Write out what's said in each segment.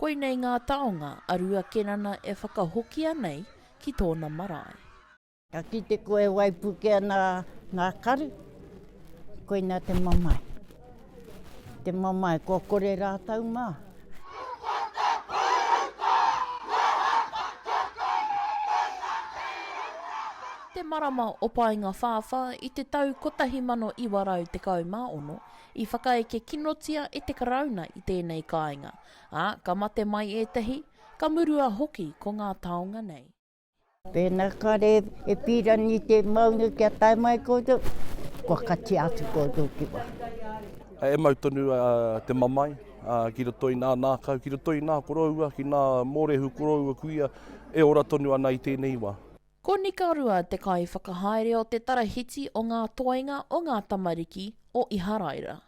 Koinei ngā tāonga a Rua Kenana e whakahokia nei ki tōna marae. Ka ki te koe waipuke ana ngā karu, koina te mamai. Te mamai, kua kore rātau mā. Te marama o painga whāwha i te tau 1990 i whakaeke kinotia e te karauna i tēnei kāinga. Ka mate mai e tehi, ka murua hoki ko ngā tāonga nei. Pēnā kare e pīrani te maunga kia tai mai koutou, kua kati atu koutou ki wā. E mautonu te mamai, ki roto i nā nākau, ki roto i nā koroua, ki nā mōrehu koroua kuia, e ora tonu ana i tēnei wā. Ko nikarua te kai whakahaere o te tarahiti o ngā toenga o ngā tamariki o Iharaira.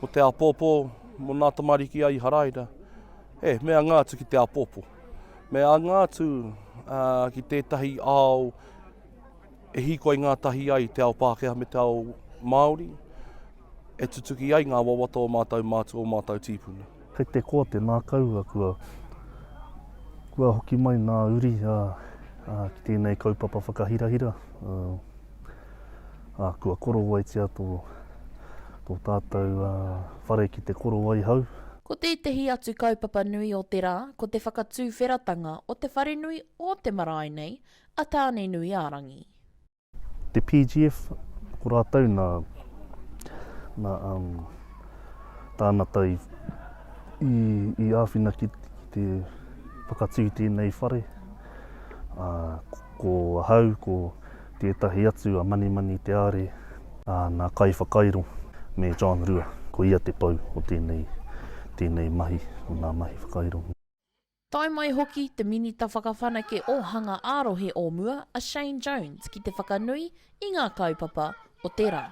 O te apōpō mo ngā tamariki a Iharaira, mea ngātu ki te apōpō. Mea ngātu ki tētahi ao e hikoi ngā tahi ai te ao Pākehā me te ao Māori, e tutuki ai ngā wawata o mātou mātua o mātou tīpuna. Kei te koa te nākaua kua hoki mai ngā uri ki tēnei kaupapa whakahirahira. Kua koro wai tia tō tātou whare ki te koro wai hau. Ko tētehi atu kaupapa nui o te rā, ko te whakatūwheratanga o te wharenui o te marae nei, a Tanenuiārangi. Te PGF, ko rātou tāna tau i āwhina ki te whakatū tēnei whare. Ko hau, ko tētahi atu a mani te are, nā kai whakairo me John Rua, ko ia te pau o tēnei mahi, o nā mahi whakairo. Tai mai hoki te minita whakawhanake o hanga ārohe o mua a Shane Jones ki te whakanui i ngā kaupapa o te rā.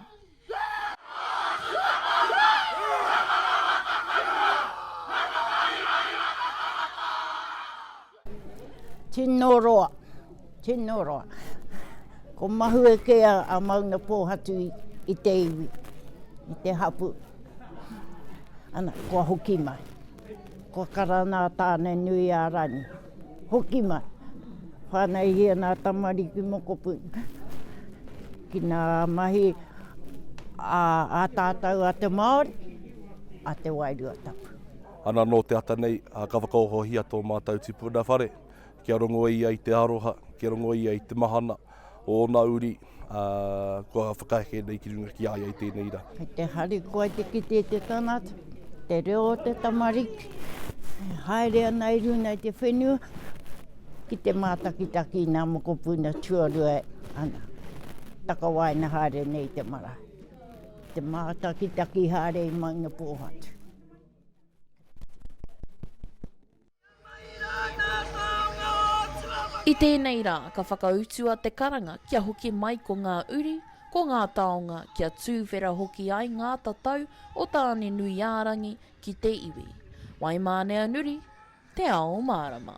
Tino roa. Ko mahu e kea a Maungapohatu i te iwi, i te hapu. Ana, kua hoki mai. Kua karana Tanenuiārangi. Hoki mai. Whānei hia nā tamariki mokopuna. Ki nā mahi a tātau a te Māori, a te wairua tapu. Ana no te ata nei, ka whakaohohia tō mātou tīpuna whare. Kia rongo ia i te aroha, kia rongo ia i te mahana, o nā uri, kua whakaeke nei ki runga ki aia i tēnei rā. Kei te hari koe te kite te tanata, te reo te tamariki, haere ana i runa i te whenua, ki te mātakitaki nā mokopuna tuarua ana. Takawaina haere nei te marae. Te mātakitaki haere i Maungapohatu. I tēnei rā, ka whakautua te karanga kia hoki mai ko ngā uri, ko ngā tāonga kia tūwhera hoki ai ngā tatau o Tanenuiārangi ki te iwi. Waimānea nuri, te ao mārama.